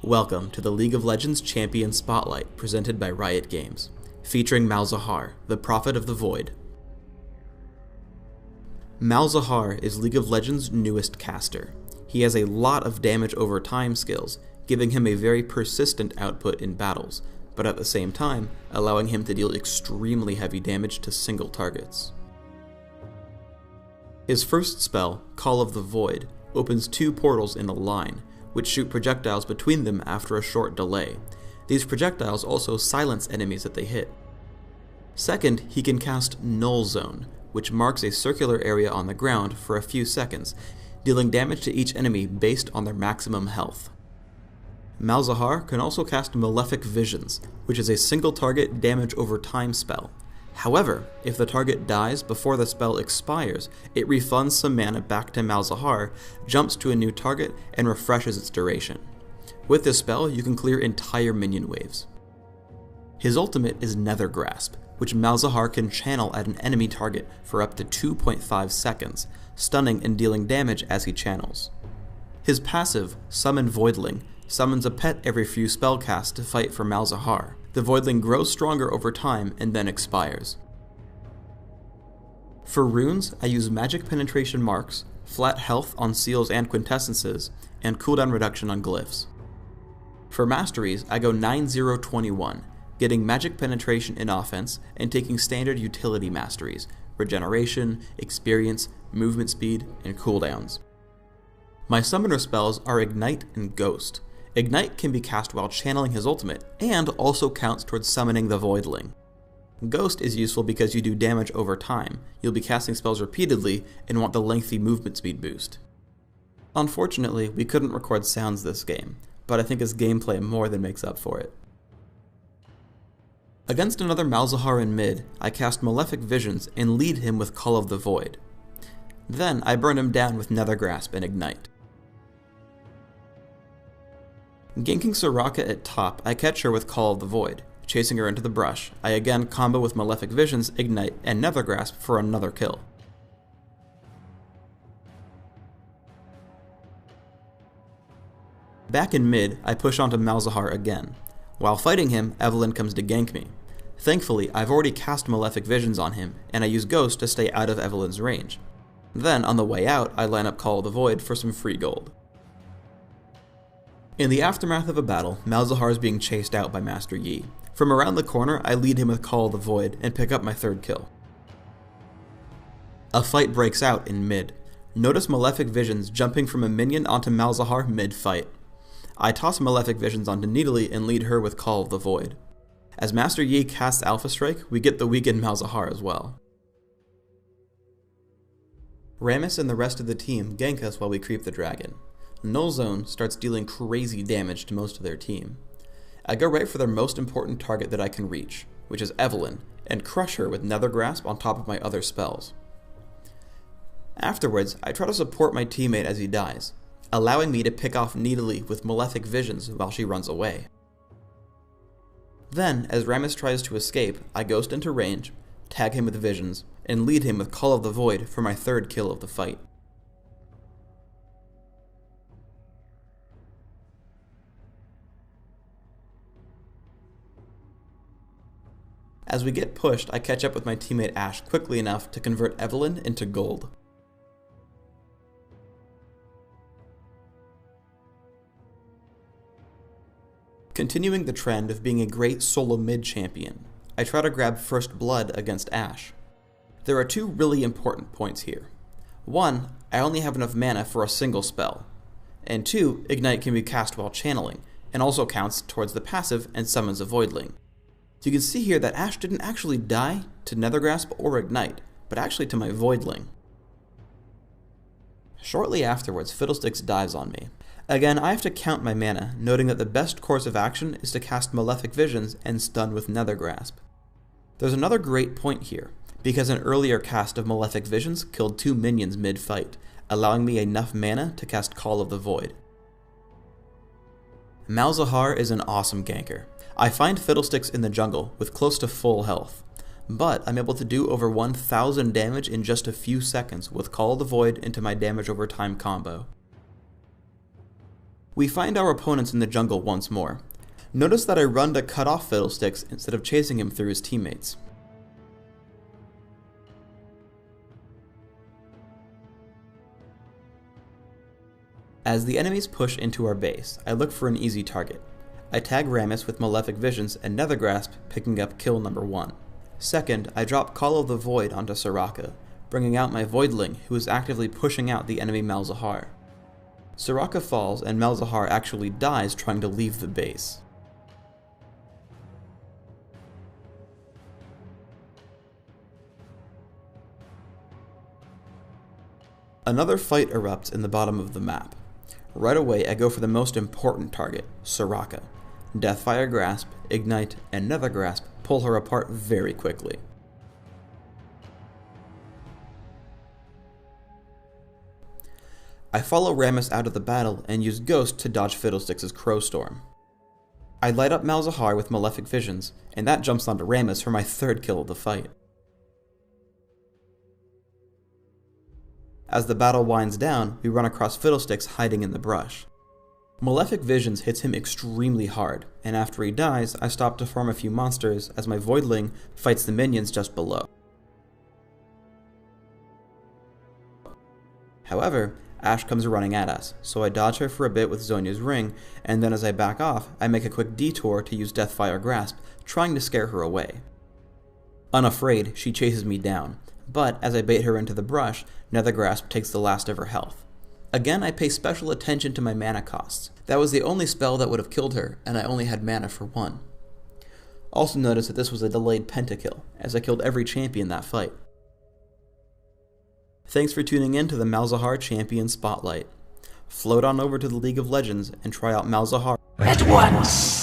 Welcome to the League of Legends Champion Spotlight presented by Riot Games, featuring Malzahar, the Prophet of the Void. Malzahar is League of Legends' newest caster. He has a lot of damage over time skills, giving him a very persistent output in battles, but at the same time allowing him to deal extremely heavy damage to single targets. His first spell, Call of the Void, opens two portals in a line, which shoot projectiles between them after a short delay. These projectiles also silence enemies that they hit. Second, he can cast Null Zone, which marks a circular area on the ground for a few seconds, dealing damage to each enemy based on their maximum health. Malzahar can also cast Malefic Visions, which is a single target damage over time spell. However, if the target dies before the spell expires, it refunds some mana back to Malzahar, jumps to a new target, and refreshes its duration. With this spell, you can clear entire minion waves. His ultimate is Nether Grasp, which Malzahar can channel at an enemy target for up to 2.5 seconds, stunning and dealing damage as he channels. His passive, Summon Voidling, summons a pet every few spellcasts to fight for Malzahar. The Voidling grows stronger over time and then expires. For runes, I use Magic Penetration Marks, flat health on seals and quintessences, and cooldown reduction on glyphs. For masteries, I go 9-0-21, getting Magic Penetration in offense and taking standard utility masteries, regeneration, experience, movement speed, and cooldowns. My summoner spells are Ignite and Ghost. Ignite can be cast while channeling his ultimate, and also counts towards summoning the Voidling. Ghost is useful because you do damage over time. You'll be casting spells repeatedly and want the lengthy movement speed boost. Unfortunately, we couldn't record sounds this game, but I think his gameplay more than makes up for it. Against another Malzahar in mid, I cast Malefic Visions and lead him with Call of the Void. Then I burn him down with Nether Grasp and Ignite. Ganking Soraka at top, I catch her with Call of the Void. Chasing her into the brush, I again combo with Malefic Visions, Ignite, and Nether Grasp for another kill. Back in mid, I push onto Malzahar again. While fighting him, Evelynn comes to gank me. Thankfully, I've already cast Malefic Visions on him, and I use Ghost to stay out of Evelynn's range. Then, on the way out, I line up Call of the Void for some free gold. In the aftermath of a battle, Malzahar is being chased out by Master Yi. From around the corner, I lead him with Call of the Void and pick up my third kill. A fight breaks out in mid. Notice Malefic Visions jumping from a minion onto Malzahar mid-fight. I toss Malefic Visions onto Nidalee and lead her with Call of the Void. As Master Yi casts Alpha Strike, we get the weakened Malzahar as well. Rammus and the rest of the team gank us while we creep the dragon. Null Zone starts dealing crazy damage to most of their team. I go right for their most important target that I can reach, which is Evelynn, and crush her with Nether Grasp on top of my other spells. Afterwards, I try to support my teammate as he dies, allowing me to pick off Nidalee with Malefic Visions while she runs away. Then, as Rammus tries to escape, I ghost into range, tag him with Visions, and lead him with Call of the Void for my third kill of the fight. As we get pushed, I catch up with my teammate Ashe quickly enough to convert Evelynn into gold. Continuing the trend of being a great solo mid champion, I try to grab first blood against Ashe. There are two really important points here. One, I only have enough mana for a single spell. And two, Ignite can be cast while channeling, and also counts towards the passive and summons a Voidling. You can see here that Ashe didn't actually die to Nether Grasp or Ignite, but actually to my Voidling. Shortly afterwards, Fiddlesticks dives on me. Again, I have to count my mana, noting that the best course of action is to cast Malefic Visions and stun with Nether Grasp. There's another great point here, because an earlier cast of Malefic Visions killed two minions mid-fight, allowing me enough mana to cast Call of the Void. Malzahar is an awesome ganker. I find Fiddlesticks in the jungle with close to full health, but I'm able to do over 1000 damage in just a few seconds with Call of the Void into my damage over time combo. We find our opponents in the jungle once more. Notice that I run to cut off Fiddlesticks instead of chasing him through his teammates. As the enemies push into our base, I look for an easy target. I tag Rammus with Malefic Visions and Nethergrasp, picking up kill number 1. Second, I drop Call of the Void onto Soraka, bringing out my Voidling, who is actively pushing out the enemy Malzahar. Soraka falls and Malzahar actually dies trying to leave the base. Another fight erupts in the bottom of the map. Right away, I go for the most important target, Soraka. Deathfire Grasp, Ignite, and Nethergrasp pull her apart very quickly. I follow Rammus out of the battle and use Ghost to dodge Fiddlesticks' Crowstorm. I light up Malzahar with Malefic Visions, and that jumps onto Rammus for my 3rd kill of the fight. As the battle winds down, we run across Fiddlesticks hiding in the brush. Malefic Visions hits him extremely hard, and after he dies, I stop to farm a few monsters as my Voidling fights the minions just below. However, Ashe comes running at us, so I dodge her for a bit with Zhonya's ring, and then as I back off, I make a quick detour to use Deathfire Grasp, trying to scare her away. Unafraid, she chases me down, but as I bait her into the brush, Nethergrasp takes the last of her health. Again, I pay special attention to my mana costs. That was the only spell that would have killed her, and I only had mana for 1. Also notice that this was a delayed pentakill, as I killed every champion that fight. Thanks for tuning in to the Malzahar Champion Spotlight. Float on over to the League of Legends and try out Malzahar at once.